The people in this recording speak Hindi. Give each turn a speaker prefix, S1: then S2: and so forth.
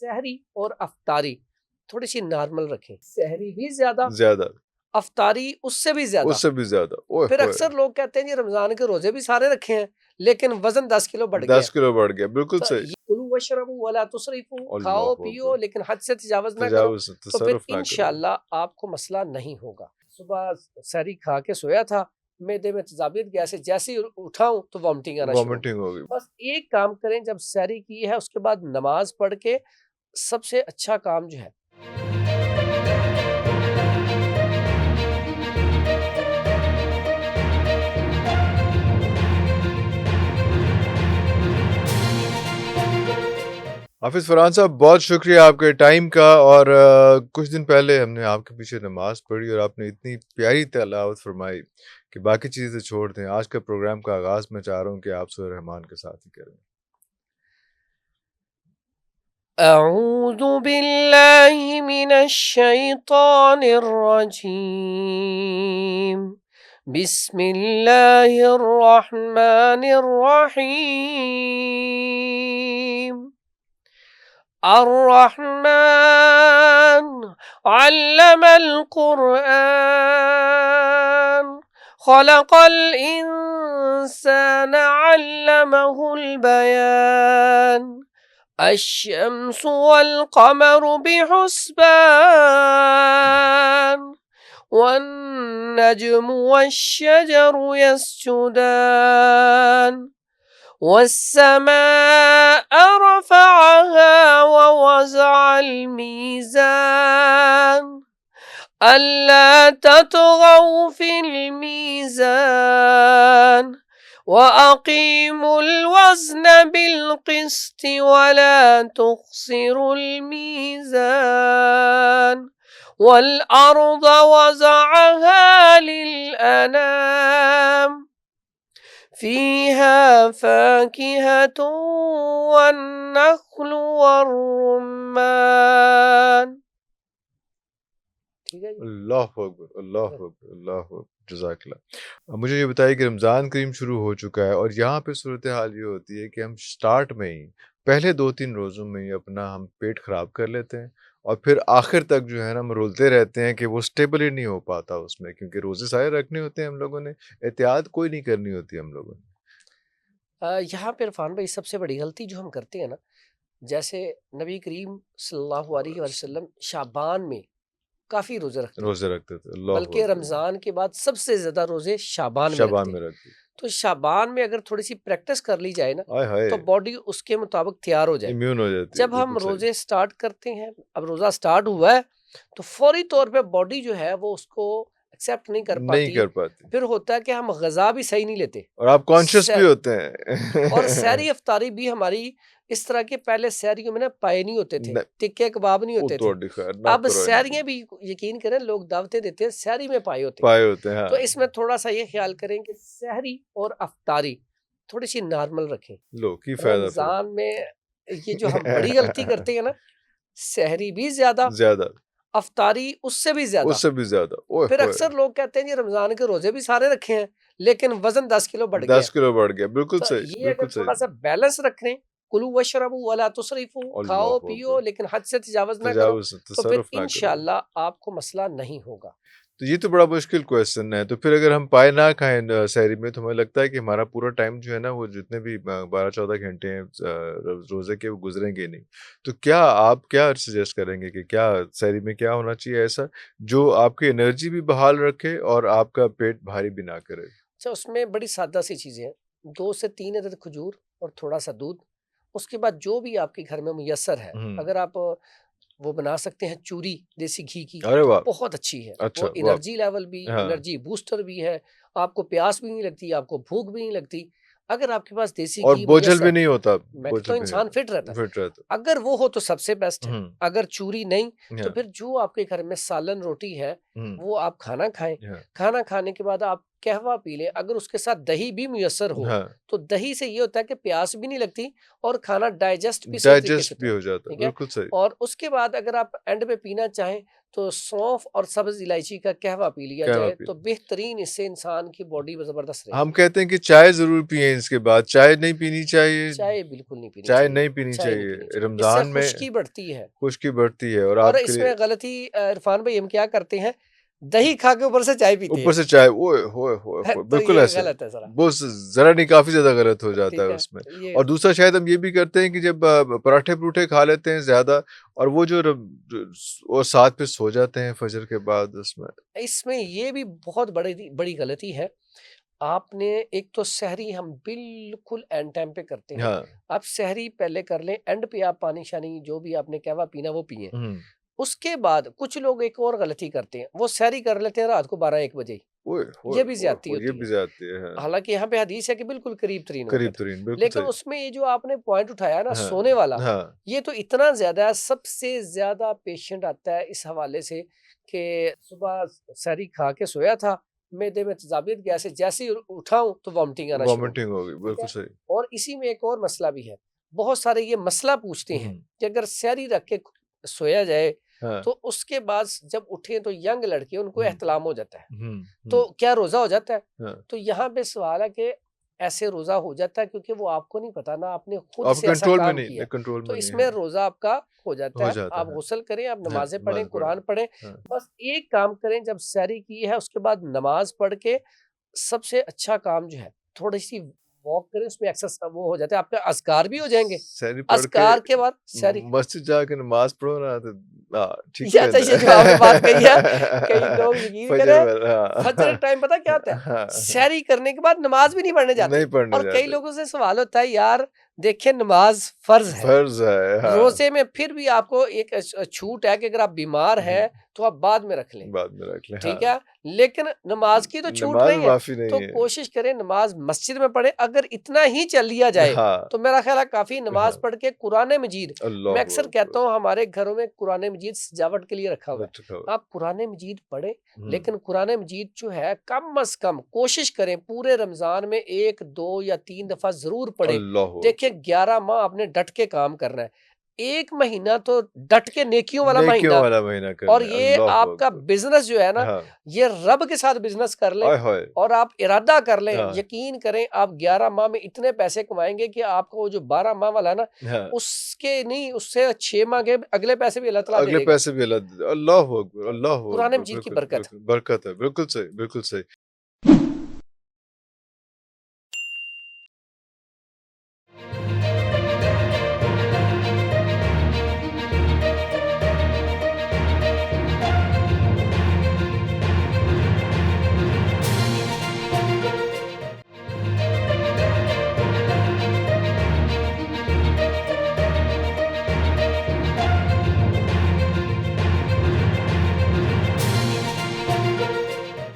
S1: सहरी और अफ्तारी थोड़ी सी नॉर्मल रखें। सहरी भी ज्यादा,
S2: ज्यादा,
S1: अफ्तारी उससे भी ज्यादा।
S2: उससे भी ज्यादा। ओए
S1: फिर
S2: होए,
S1: अक्सर लोग कहते हैं जी रमजान के रोजे भी सारे रखे हैं लेकिन वजन 10 किलो बढ़ गया।
S2: 10 किलो बढ़ गया, बिल्कुल
S1: तो
S2: सही।
S1: ये कुलू वशरबू वला तुसरिफू,
S2: अल्लाह
S1: खाओ पियो
S2: अकबर,
S1: लेकिन हद से तजावज ना करो,
S2: तजावुज
S1: तो फिर
S2: तसर्रुफ ना करो।
S1: इंशाल्लाह आपको मसला नहीं होगा। सुबह सहरी खा के सोया था, मैदे में तजाबियत गैस है, जैसे ही उठाऊं तो वॉमिटिंग आना शुरू हो
S2: वॉमिटिंग
S1: गई।
S2: हो गई।
S1: बस एक काम करें, जब सहरी की है उसके बाद नमाज पढ़ के सबसे अच्छा काम जो है
S2: हाफिज फरहान साहब, बहुत शुक्रिया आपके टाइम का। और कुछ दिन पहले हमने आपके पीछे नमाज पढ़ी और आपने इतनी प्यारी तिलावत फरमाई कि बाकी चीज़ें छोड़ दें। आज का प्रोग्राम का आगाज़ मैं चाह रहा हूँ कि आप सूरह रहमान के साथ ही करें।
S1: अऊज़ु बिल्लाहि मिनश शैतानिर रजीम, बिस्मिल्लाहिर रहमानिर रहीम। अर्रहमान अल्लमल कुरआन, खलक़ल इंसान अल्लमहुल बयान, अश्शम्सु वल क़मरु बिहुस्बान, वन्नज्मु वश्शजरु यस्जुदान, वस्समाअ रफ़अहा ववज़अल मीज़ान, अल्ला ततग़ौ फ़िल मीज़ान, वअक़ीमुल वज़्न बिलक़िस्ति वला तुख़्सिरुल मीज़ान, वल अर्ज़ वज़अहा लिलअनाम, फ़ीहा फ़ाकिहतुन वन्नख़्लु वर्रुम्मान। ठीक है जी।
S2: अल्लाह अकबर, अल्लाह अकबर, अल्लाह अकबर, जज़ाकल्लाह। अब मुझे ये बताइए कि रमज़ान करीम शुरू हो चुका है और यहाँ पे सूरत हाल ये होती है कि हम स्टार्ट में ही पहले 2-3 रोज़ों में ही अपना हम पेट ख़राब कर लेते हैं और फिर आखिर तक जो है ना हम रुलते रहते हैं कि वो स्टेबल ही नहीं हो पाता उसमें, क्योंकि रोज़े सारे रखने होते हैं हम लोगों ने, एहतियात कोई नहीं करनी होती हम लोगों ने।
S1: यहाँ पे इरफान भाई सबसे बड़ी गलती जो हम करते हैं ना, जैसे नबी करीम सल्लल्लाहु अलैहि वसल्लम शाबान में काफी रोजे रखते थे,
S2: रोज़े रखते थे, अल्लाह
S1: बल्कि
S2: अकबर,
S1: रमजान के बाद सबसे ज्यादा रोजे शाबान में
S2: शबान
S1: रखते।
S2: में रखते।
S1: तो शाबान में अगर थोड़ी सी प्रैक्टिस कर ली जाए ना,
S2: आय हाय,
S1: तो बॉडी उसके मुताबिक तैयार हो जाए।
S2: इम्यून हो जाती है,
S1: जब हम
S2: बिल्कुल सही।
S1: रोजे स्टार्ट करते हैं, अब रोजा स्टार्ट हुआ है तो फौरी तौर पे बॉडी जो है वो उसको एक्सेप्ट नहीं कर
S2: नहीं
S1: पाती।
S2: कर पाती
S1: फिर होता है कि हम गजा भी सही नहीं लेते,
S2: और आप कॉन्शियस भी होते
S1: और
S2: हैं।
S1: सहरी अफ्तारी भी हमारी इस तरह के, पहले सहरियों में ना पाए नहीं होते थे,
S2: न-
S1: टिक्के कबाब नहीं
S2: वो
S1: होते
S2: तो
S1: थे।
S2: खैर ना
S1: अब
S2: करो इनको।
S1: सहरियां भी यकीन करें लोग दावतें देते हैं, सहरी में पाए होते हैं।
S2: पाए होते हैं,
S1: तो
S2: हाँ।
S1: इसमें थोड़ा सा ये ख्याल करें कि सहरी और अफ्तारी थोड़ी सी नॉर्मल रखें।
S2: लो की फायदा फिर।
S1: रमजान में ये जो हम बड़ी गलती करते हैं ना, सहरी भी ज्यादा,
S2: ज्यादा,
S1: अफ्तारी उससे भी ज्यादा।
S2: उससे भी ज्यादा। ओए
S1: फिर
S2: होए,
S1: अक्सर लोग कहते हैं जी रमजान के रोजे भी सारे रखे हैं लेकिन वजन 10 किलो बढ़
S2: 10
S1: गया।
S2: किलो बढ़ गया, बिल्कुल
S1: तो
S2: सही,
S1: ये
S2: बिल्कुल
S1: अगर
S2: सही।
S1: थोड़ा सा बैलेंस रखें, कुलू वशरबू वला तुसरिफू, खाओ
S2: अल्लाह
S1: पियो
S2: अकबर,
S1: लेकिन हद से तजावज ना करो,
S2: तजावुज
S1: तो फिर
S2: तसर्रुफ ना करो।
S1: इंशाल्लाह आपको मसला नहीं होगा।
S2: तो ये तो बड़ा मुश्किल क्वेश्चन है। तो फिर अगर हम पाए ना खाएं सहरी में, तो हमें लगता है कि हमारा पूरा टाइम जो है ना, वो जितने भी 12-14 घंटे हैं रोजे के, वो गुजरेंगे नहीं। तो क्या आप क्या सजेस्ट करेंगे कि क्या सहरी में क्या होना चाहिए ऐसा जो आपकी एनर्जी भी बहाल रखे और आपका पेट भारी भी ना करे?
S1: अच्छा, उसमें बड़ी सादा सी चीजें हैं, 2 से 3 अदद खजूर और थोड़ा सा दूध। उसके बाद जो भी आपके घर में मुयस्सर है,
S2: हम्म।
S1: अगर आप वो बना सकते हैं चूरी देसी घी की,
S2: अरे
S1: तो
S2: वाह,
S1: बहुत अच्छी है।
S2: अच्छा
S1: वो
S2: वाह।
S1: एनर्जी लेवल भी,
S2: हाँ,
S1: एनर्जी बूस्टर भी है। आपको प्यास भी नहीं लगती, आपको भूख भी नहीं लगती। अगर आपके पास देसी
S2: और
S1: घी
S2: बोझल भी
S1: मुयस्सर,
S2: नहीं होता,
S1: मैं
S2: बोझल
S1: कहता हूँ
S2: भी नहीं
S1: इंसान फिट रहता
S2: होता,
S1: है,
S2: फिट रहता।
S1: अगर वो हो तो सबसे बेस्ट है।
S2: हम्म।
S1: अगर चूरी नहीं, तो
S2: हाँ,
S1: फिर जो आपके घर में सालन रोटी है
S2: हम्म।
S1: वो आप खाना खाएं।
S2: हाँ,
S1: खाना खाने के बाद आप कहवा पी लें, अगर उसके साथ दही भी मुयस्सर हो,
S2: हाँ,
S1: तो दही से ये होता है कि प्यास भी नहीं लगती और खाना डाइजेस्ट भी सही तरीके से
S2: डाइजेस्ट
S1: होता
S2: भी
S1: है,
S2: हो जाता है,
S1: ठीक है?
S2: बिल्कुल सही।
S1: और उसके बाद अगर आप एंड में पीना चाहें, तो सौंफ और सब्ज़ इलायची का कहवा पी लिया
S2: कहवा
S1: जाए,
S2: पी
S1: तो बेहतरीन, इससे इंसान की बॉडी ज़बरदस्त
S2: हम
S1: रहेगी।
S2: कहते हैं कि चाय ज़रूर पिएँ इसके बाद, चाय नहीं पीनी चाहिए,
S1: चाय बिल्कुल नहीं पीनी
S2: चाय
S1: चाहिए,
S2: नहीं पीनी
S1: चाय नहीं पीनी
S2: चाहिए,
S1: चाहिए, इससे
S2: रमज़ान में
S1: खुश्की बढ़ती है।
S2: खुश्की बढ़ती है और
S1: और
S2: आपके लिए
S1: इसमें गलती इरफान भाई हम क्या करते हैं, दही खा के ऊपर से चाय पीते
S2: ऊपर
S1: हैं।
S2: से चाय ओए होए होए होए!
S1: तो
S2: बिल्कुल
S1: ये
S2: ऐसे,
S1: गलत है ज़रा,
S2: वो ज़रा नहीं काफ़ी ज़्यादा गलत हो जाता
S1: ठीक
S2: है
S1: है?
S2: उसमें।
S1: ये
S2: और दूसरा शायद हम ये भी करते हैं कि जब पराठे-पुरूठे खा लेते हैं ज़्यादा और वो जो और साथ पे सो जाते हैं फजर के बाद उसमें।
S1: इसमें ये भी बहुत बड़ी बड़ी गलती है। आपने एक तो सहरी हम बिल्कुल एंड टाइम पे करते हैं।
S2: हाँ,
S1: आप सहरी पहले कर लें, एंड पे आप पानी-शानी जो भी आपने कहवा पीना वो पिएँ।
S2: हुँ।
S1: उसके बाद कुछ लोग एक और गलती करते हैं, वो सहरी कर लेते हैं रात को 12-1 बजे ही।
S2: ओए होए
S1: ये भी
S2: होए
S1: ज़्यादती
S2: होए! ये
S1: होती
S2: भी
S1: है।
S2: ज़्यादती है, हाँ।
S1: हालाँकि यहाँ पे हदीस है कि बिल्कुल करीब-तरीन वक़्त।
S2: करीब-तरीन, बिल्कुल
S1: लेकिन
S2: सही।
S1: उसमें ये जो आपने पॉइंट उठाया ना
S2: हाँ,
S1: सोने वाला,
S2: हाँ।
S1: ये तो इतना ज़्यादा है, सबसे ज़्यादा पेशेंट आता है इस हवाले से कि सुबह सहरी खा के सोया था, मैदे में तेज़ाबियत गैस है, जैसे ही उठा हूँ तो वॉमिटिंग आना शुरू हो गई,
S2: वॉमिटिंग हो गई,
S1: ठीक
S2: बिल्कुल
S1: है?
S2: सही।
S1: और इसी में एक और मसला भी है, बहुत सारे ये मसला पूछते हैं
S2: हुँ,
S1: कि अगर सहरी रख के सोया जाए,
S2: हाँ।
S1: तो उसके बाद जब उठें तो यंग लड़के उनको
S2: हुँ,
S1: एहतिलाम हो जाता है।
S2: हुँ, हुँ,
S1: तो क्या रोज़ा हो जाता है?
S2: हाँ।
S1: तो यहाँ पे सवाल है कि ऐसे रोज़ा हो जाता है क्योंकि वो आपको नहीं पता ना आपने खुद
S2: आपके
S1: से ऐसा
S2: कंट्रोल में
S1: काम
S2: नहीं
S1: किया है।
S2: कंट्रोल
S1: तो
S2: में नहीं
S1: इसमें
S2: है।
S1: रोज़ा आपका हो जाता
S2: हो
S1: है।
S2: जाता
S1: आप
S2: है।
S1: गुस्ल करें, आप
S2: हाँ,
S1: नमाज़ें पढ़ें,
S2: नमाज़ पढ़ें।
S1: कुरान पढ़ें।
S2: हाँ,
S1: बस एक काम करें, जब सहरी की है उसके बाद नमाज़ पढ़ के सबसे अच्छा काम जो है, थोड़ी-सी वॉक करें, उसमें एक्सरस वो हो जाता है, आपके अज़कार भी हो जाएँगे।
S2: सहरी पढ़ के
S1: अज़कार के बाद सहरी
S2: मस्जिद जाके नमाज़ पढ़ो ना तो ठीक
S1: ये अच्छा
S2: रहंदा
S1: ये जो आपने बात कही है, कई
S2: है।
S1: लोग यकीन
S2: फजर
S1: करें,
S2: वाला
S1: फजर
S2: हाँ।
S1: टाइम पता क्या होता है?
S2: हाँ,
S1: सहरी करने के बाद नमाज़ भी नहीं पढ़ने
S2: नहीं
S1: जाते।
S2: पढ़ने
S1: और कई
S2: जाते।
S1: लोगों से सवाल होता है, यार देखिए नमाज़ फ़र्ज़ है।
S2: फ़र्ज़ है, हाँ।
S1: रोज़े में फिर भी आपको एक छूट है कि अगर आप बीमार
S2: हुँ,
S1: हैं, तो आप बाद में रख लें।
S2: बाद में रख लें,
S1: ठीक
S2: हाँ।
S1: है? लेकिन नमाज़ की तो छूट
S2: नमाज़ में
S1: नहीं है,
S2: माफ़ी नहीं
S1: तो
S2: है।
S1: कोशिश करें नमाज़ मस्जिद में पढ़ें। अगर इतना ही चल लिया जाए,
S2: हाँ,
S1: तो मेरा ख़्याल है काफ़ी, नमाज़
S2: हाँ।
S1: पढ़ के कुरान मजीद, मैं
S2: अल्लाहु
S1: अक्सर कहता
S2: अकबर!
S1: हूँ हमारे घरों में कुरान मजीद सजावट के लिए रखा हुआ है।
S2: लुत्फ़ उठाओ।
S1: आप कुरान मजीद पढ़ें,
S2: हुँ,
S1: लेकिन कुरान मजीद जो है कम से कम कोशिश करें पूरे रमज़ान में 1, 2 या 3 दफ़ा ज़रूर पढ़ें।
S2: अल्लाहु
S1: देखिए
S2: अकबर!
S1: 11 माह आपने डट के काम करना है। 1 महीना तो डट के नेकियों वाला
S2: नेकियों
S1: महीना,
S2: वाला महीना
S1: और
S2: करना है,
S1: ये
S2: अल्लाहु
S1: आपका
S2: अकबर!
S1: बिज़नेस जो है ना,
S2: हाँ,
S1: ये रब के साथ बिज़नेस कर लें
S2: आय हाय!
S1: और आप इरादा कर लें,
S2: हाँ,
S1: यकीन करें आप 11 माह में इतने पैसे कमाएँगे कि आपको वो जो 12 माह वाला है ना,
S2: हाँ।
S1: उसके नहीं, उससे 6 माह के अगले पैसे भी अल्लाह ताला दे
S2: अगले
S1: देगा।
S2: पैसे भी अल्लाह अल्लाहु अकबर!
S1: तो
S2: अल्लाहु
S1: कुरान
S2: अकबर!
S1: मजीद की
S2: बिल्कुल,
S1: बरकत।
S2: बिल्कुल, बरकत है, बिल्कुल सही, बिल्कुल सही।